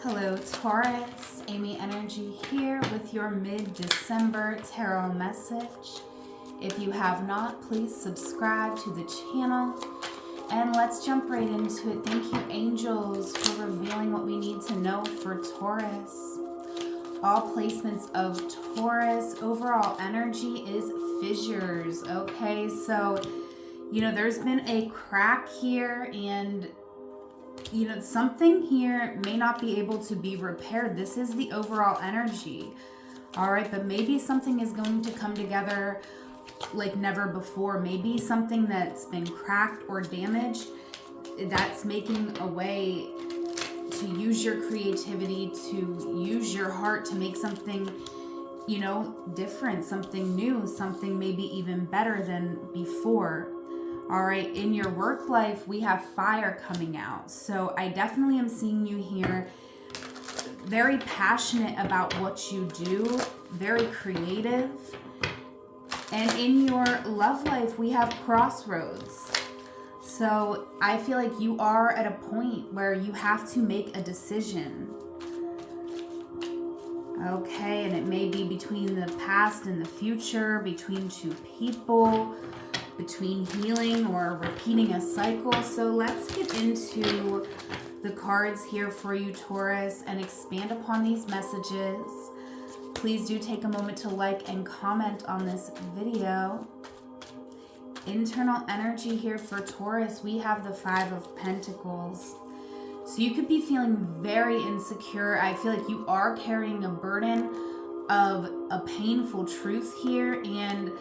Hello Taurus, Amy Energy here with your mid-December tarot message. If you have not, please subscribe to the channel and let's jump right into it. Thank you angels for revealing what we need to know for Taurus. All placements of Taurus, overall energy is fissures, okay? So, there's been a crack here and something here may not be able to be repaired. This is the overall energy. All right, but maybe something is going to come together like never before. Maybe something that's been cracked or damaged, that's making a way to use your creativity, to use your heart to make something, different, something new, something maybe even better than before. All right, in your work life, we have fire coming out. So I definitely am seeing you here very passionate about what you do, very creative. And in your love life, we have crossroads. So I feel like you are at a point where you have to make a decision. Okay, and it may be between the past and the future, between two people, between healing or repeating a cycle. So let's get into the cards here for you, Taurus, and expand upon these messages. Please do take a moment to like and comment on this video. Internal energy here for Taurus, we have the Five of Pentacles. So you could be feeling very insecure. I feel like you are carrying a burden of a painful truth here, and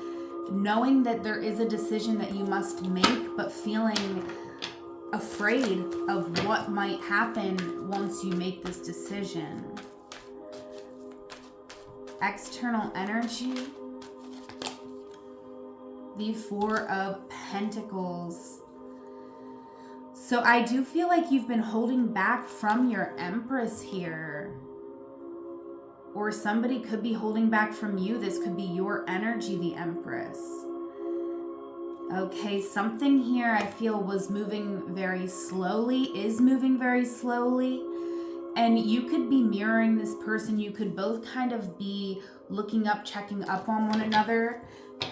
knowing that there is a decision that you must make, but feeling afraid of what might happen once you make this decision. External energy, the Four of Pentacles. So I do feel like you've been holding back from your Empress here. Or somebody could be holding back from you. This could be your energy, the Empress. Okay, something here I feel was moving very slowly, is moving very slowly. And you could be mirroring this person. You could both kind of be looking up, checking up on one another,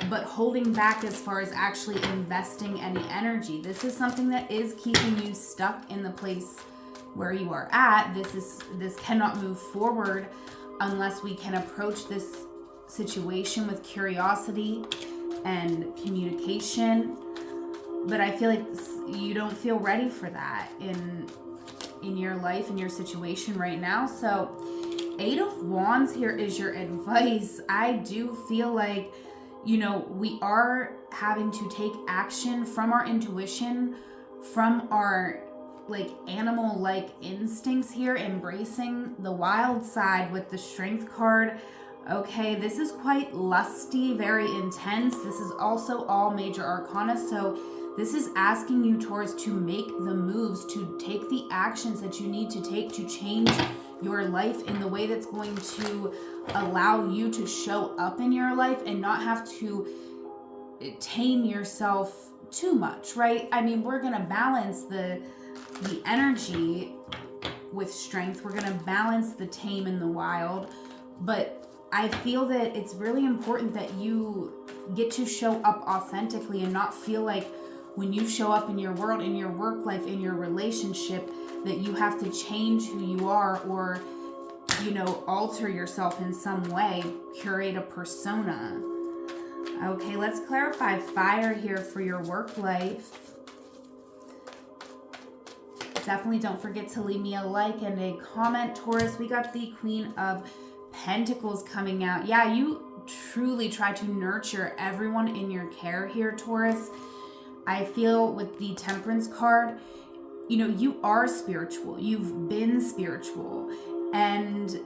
but holding back as far as actually investing any energy. This is something that is keeping you stuck in the place where you are at. This cannot move forward unless we can approach this situation with curiosity and communication. But I feel like you don't feel ready for that in your life, in your situation right now. So Eight of Wands here is your advice. I do feel like, we are having to take action from our intuition, from our animal-like instincts here, embracing the wild side with the Strength card. Okay, this is quite lusty, very intense. This is also all major arcana, so this is asking you, Taurus, to make the moves, to take the actions that you need to take to change your life in the way that's going to allow you to show up in your life and not have to tame yourself too much, right? I mean, we're gonna balance the energy with strength. We're going to balance the tame and the wild. But I feel that it's really important that you get to show up authentically and not feel like when you show up in your world, in your work life, in your relationship, that you have to change who you are or, alter yourself in some way, curate a persona. Okay, let's clarify fire here for your work life. Definitely don't forget to leave me a like and a comment, Taurus. We got the Queen of Pentacles coming out. Yeah, you truly try to nurture everyone in your care here, Taurus. I feel with the Temperance card, you are spiritual. You've been spiritual. And,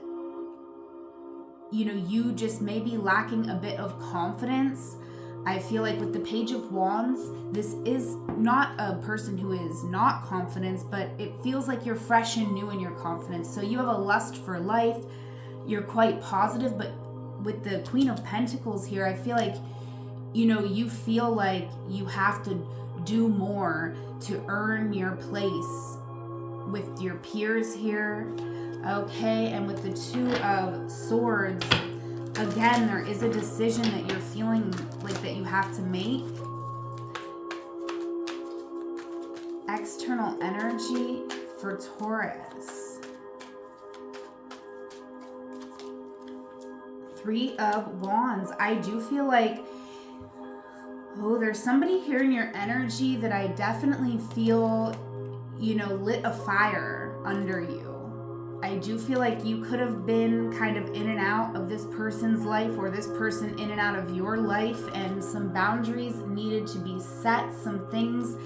you just may be lacking a bit of confidence. I feel like with the Page of Wands, this is not a person who is not confident, but it feels like you're fresh and new in your confidence. So you have a lust for life. You're quite positive, but with the Queen of Pentacles here, I feel like, you feel like you have to do more to earn your place with your peers here. Okay, and with the Two of Swords, again, there is a decision that you're feeling like that you have to make. External energy for Taurus. Three of Wands. I do feel like, oh, there's somebody here in your energy that I definitely feel, you know, lit a fire under you. I do feel like you could have been kind of in and out of this person's life, or this person in and out of your life, and some boundaries needed to be set, some things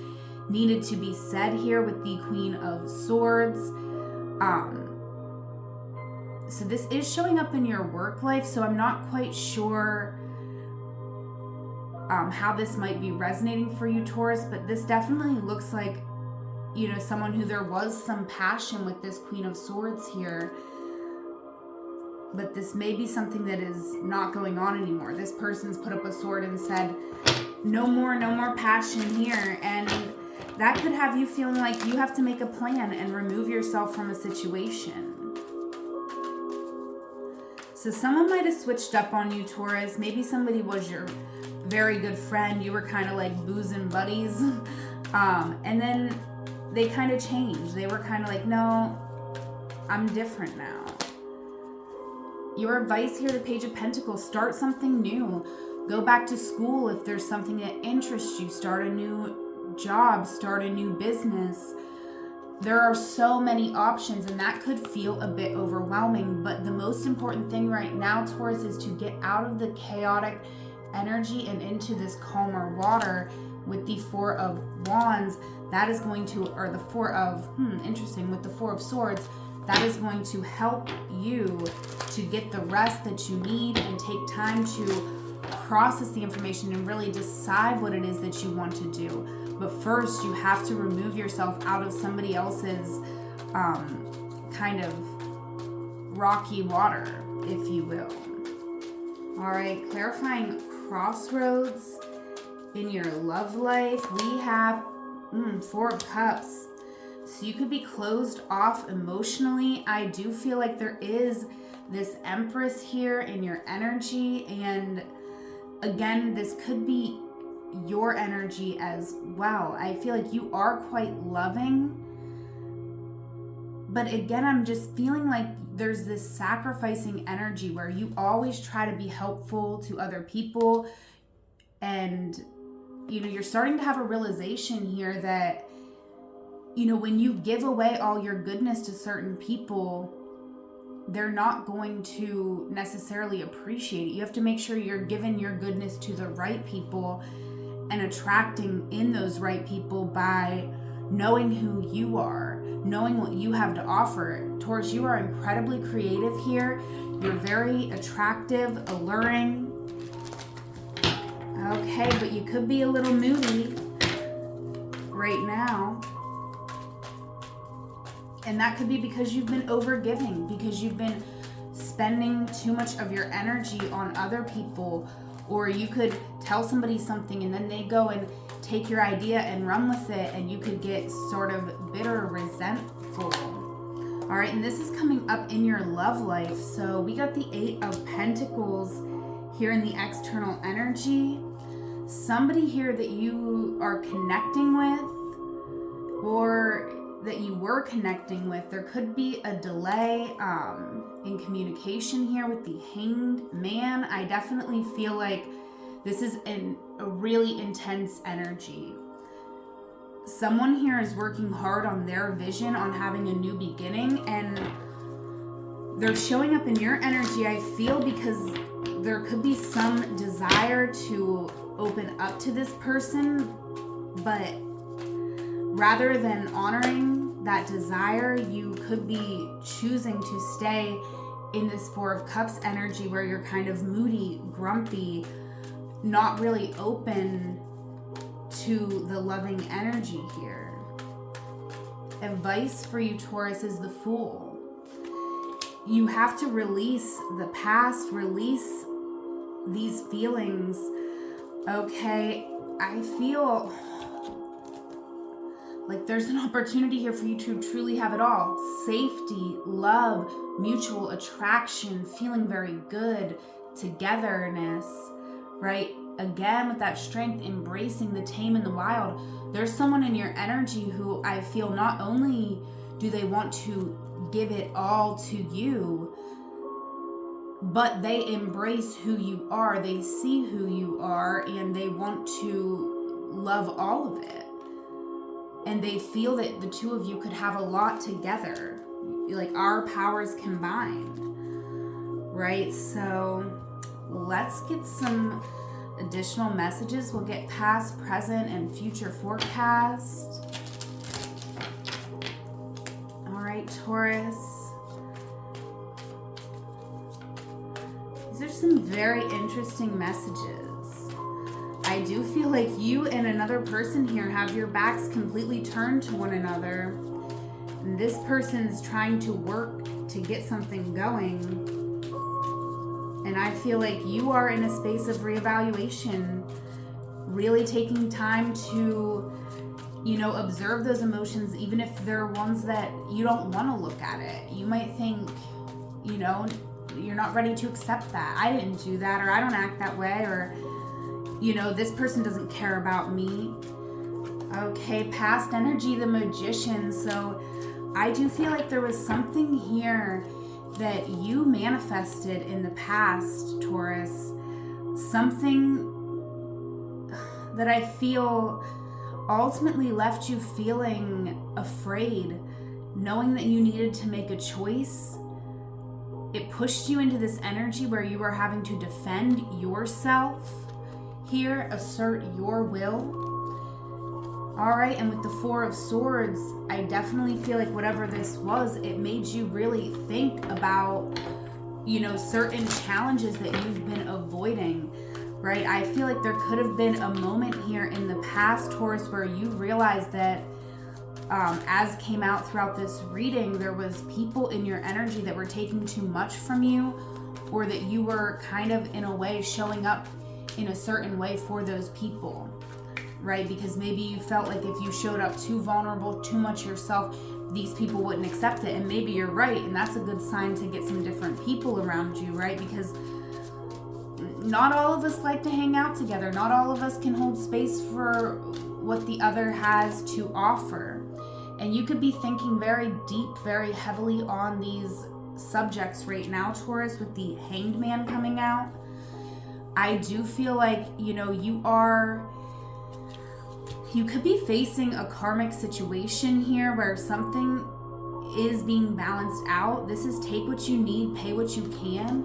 needed to be said here with the Queen of Swords. So this is showing up in your work life, so I'm not quite sure how this might be resonating for you, Taurus, but this definitely looks like, you know, someone who there was some passion with this Queen of Swords here, but this may be something that is not going on anymore. This person's put up a sword and said, no more passion here, and that could have you feeling like you have to make a plan and remove yourself from a situation. So someone might have switched up on you, Taurus. Maybe somebody was your very good friend. You were kind of like boozing buddies. And then they kind of changed. They were kind of like, no, I'm different now. Your advice here, the Page of Pentacles, start something new. Go back to school if there's something that interests you. Start a new job, start a new business. There are so many options, and that could feel a bit overwhelming, but the most important thing right now, Taurus, is to get out of the chaotic energy and into this calmer water with the Four of Wands. That is going to, or the Four of, interesting, with the Four of Swords, that is going to help you to get the rest that you need and take time to process the information and really decide what it is that you want to do. But first, you have to remove yourself out of somebody else's kind of rocky water, if you will. All right, clarifying crossroads in your love life. We have Four of Cups. So you could be closed off emotionally. I do feel like there is this Empress here in your energy. And again, this could be your energy as well. I feel like you are quite loving. But again, I'm just feeling like there's this sacrificing energy where you always try to be helpful to other people. And, you know, you're starting to have a realization here that, you know, when you give away all your goodness to certain people, they're not going to necessarily appreciate it. You have to make sure you're giving your goodness to the right people and attracting in those right people by knowing who you are, knowing what you have to offer. Taurus, you are incredibly creative here. You're very attractive, alluring. Okay, but you could be a little moody right now. And that could be because you've been overgiving, because you've been spending too much of your energy on other people. Or you could tell somebody something and then they go and take your idea and run with it, and you could get sort of bitter, resentful. All right, and this is coming up in your love life. So we got the Eight of Pentacles here in the external energy. Somebody here that you are connecting with, or that you were connecting with, there could be a delay in communication here with the Hanged Man. I definitely feel like this is a really intense energy. Someone here is working hard on their vision, on having a new beginning, and they're showing up in your energy, I feel, because there could be some desire to open up to this person, but rather than honoring that desire, you could be choosing to stay in this Four of Cups energy where you're kind of moody, grumpy, not really open to the loving energy here. Advice for you, Taurus, is the Fool. You have to release the past, release these feelings. Okay, I feel Like there's an opportunity here for you to truly have it all. Safety, love, mutual attraction, feeling very good, togetherness, right? Again, with that strength, embracing the tame and the wild. There's someone in your energy who I feel not only do they want to give it all to you, but they embrace who you are. They see who you are and they want to love all of it. And they feel that the two of you could have a lot together, like our powers combined, right? So let's get some additional messages. We'll get past, present, and future forecast. All right, Taurus. These are some very interesting messages. I do feel like you and another person here have your backs completely turned to one another. And this person's trying to work to get something going. And I feel like you are in a space of reevaluation, really taking time to, observe those emotions, even if they're ones that you don't want to look at it. You might think, you're not ready to accept that. I didn't do that, or I don't act that way, or this person doesn't care about me. Okay, past energy, the Magician. So I do feel like there was something here that you manifested in the past, Taurus. Something that I feel ultimately left you feeling afraid, knowing that you needed to make a choice. It pushed you into this energy where you were having to defend yourself here, assert your will. All right, and with the Four of Swords, I definitely feel like whatever this was, it made you really think about, certain challenges that you've been avoiding, right? I feel like there could have been a moment here in the past, Taurus, where you realized that as came out throughout this reading, there was people in your energy that were taking too much from you, or that you were kind of in a way showing up in a certain way for those people, right? Because maybe you felt like if you showed up too vulnerable, too much yourself, these people wouldn't accept it. And maybe you're right, and that's a good sign to get some different people around you, right? Because not all of us like to hang out together. Not all of us can hold space for what the other has to offer. And you could be thinking very deep, very heavily on these subjects right now, Taurus, with the Hanged Man coming out. I do feel like, you could be facing a karmic situation here where something is being balanced out. This is take what you need, pay what you can.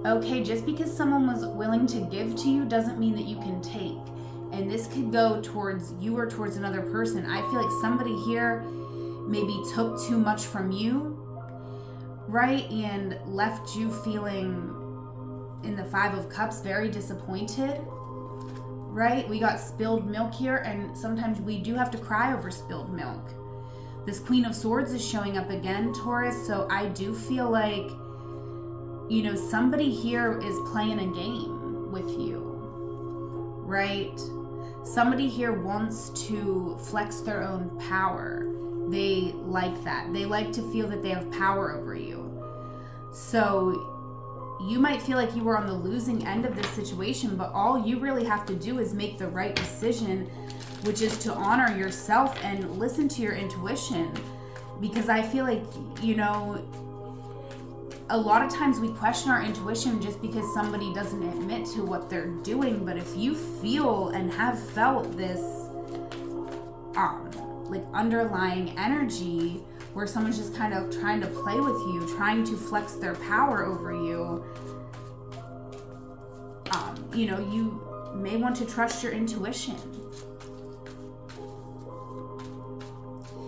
Okay, just because someone was willing to give to you doesn't mean that you can take. And this could go towards you or towards another person. I feel like somebody here maybe took too much from you, right? And left you feeling, in the Five of Cups, very disappointed, right? We got spilled milk here, and sometimes we do have to cry over spilled milk. This Queen of Swords is showing up again, Taurus, so I do feel like, somebody here is playing a game with you, right? Somebody here wants to flex their own power. They like that. They like to feel that they have power over you. So you might feel like you were on the losing end of this situation, but all you really have to do is make the right decision, which is to honor yourself and listen to your intuition. Because I feel like, a lot of times we question our intuition just because somebody doesn't admit to what they're doing. But if you feel and have felt this underlying energy where someone's just kind of trying to play with you, trying to flex their power over you, you may want to trust your intuition.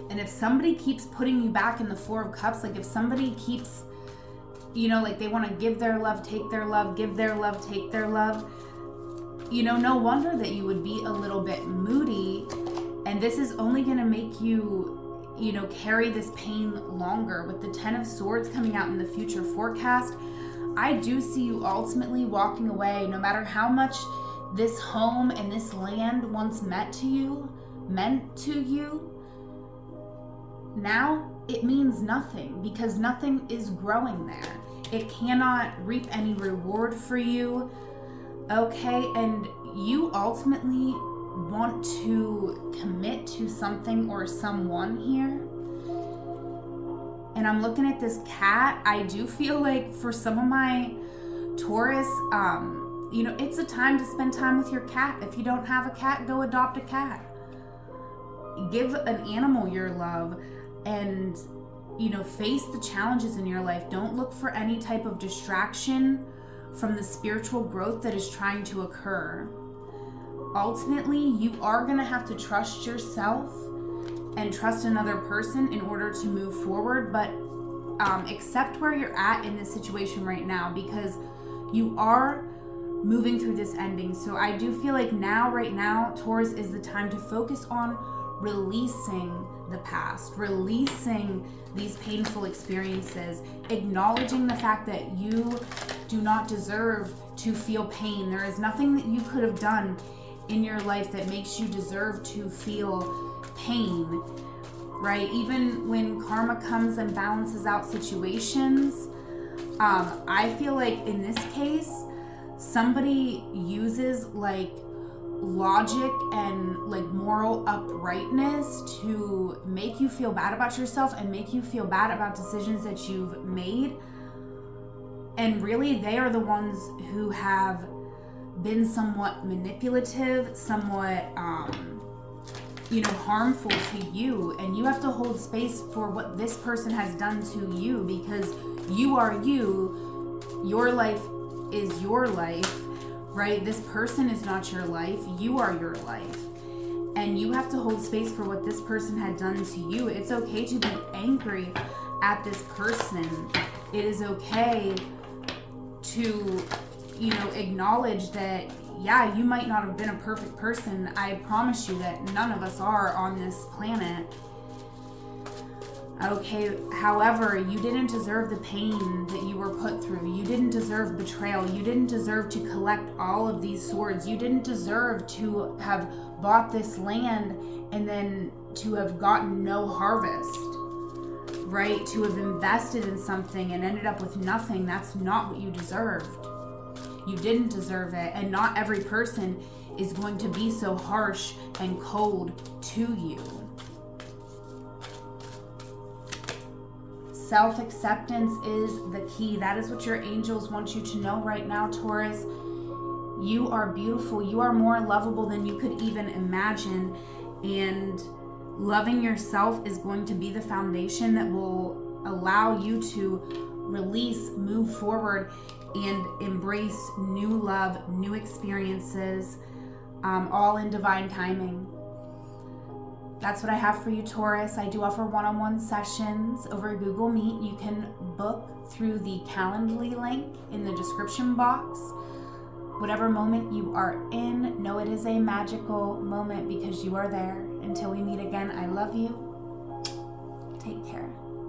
And if somebody keeps putting you back in the Four of Cups, like if somebody keeps, they want to give their love, take their love, give their love, take their love, no wonder that you would be a little bit moody. And this is only going to make you, carry this pain longer. With the Ten of Swords coming out in the future forecast, I do see you ultimately walking away, no matter how much this home and this land once meant to you, now it means nothing, because nothing is growing there. It cannot reap any reward for you, okay? And you ultimately want to commit to something or someone here. And I'm looking at this cat. I do feel like for some of my Taurus, it's a time to spend time with your cat. If you don't have a cat, go adopt a cat. Give an animal your love, and face the challenges in your life. Don't look for any type of distraction from the spiritual growth that is trying to occur. Ultimately, you are going to have to trust yourself and trust another person in order to move forward, but accept where you're at in this situation right now, because you are moving through this ending. So I do feel like right now, Taurus, is the time to focus on releasing the past, releasing these painful experiences, acknowledging the fact that you do not deserve to feel pain. There is nothing that you could have done in your life that makes you deserve to feel pain, right? Even when karma comes and balances out situations, I feel like in this case, somebody uses like logic and like moral uprightness to make you feel bad about yourself and make you feel bad about decisions that you've made. And really, they are the ones who have been somewhat manipulative, somewhat harmful to you, and you have to hold space for what this person has done to you, because you are you. Your life is your life, right? This person is not your life. You are your life, and you have to hold space for what this person had done to you. It's okay to be angry at this person. It is okay to acknowledge that, yeah, you might not have been a perfect person. I promise you that none of us are on this planet. Okay, however, you didn't deserve the pain that you were put through. You didn't deserve betrayal. You didn't deserve to collect all of these swords. You didn't deserve to have bought this land and then to have gotten no harvest, right? To have invested in something and ended up with nothing. That's not what you deserved. You didn't deserve it, and not every person is going to be so harsh and cold to you. Self-acceptance is the key. That is what your angels want you to know right now, Taurus. You are beautiful. You are more lovable than you could even imagine, and loving yourself is going to be the foundation that will allow you to release, move forward, and embrace new love, new experiences, all in divine timing. That's what I have for you, Taurus. I do offer one-on-one sessions over Google Meet. You can book through the Calendly link in the description box. Whatever moment you are in, know it is a magical moment because you are there. Until we meet again, I love you. Take care.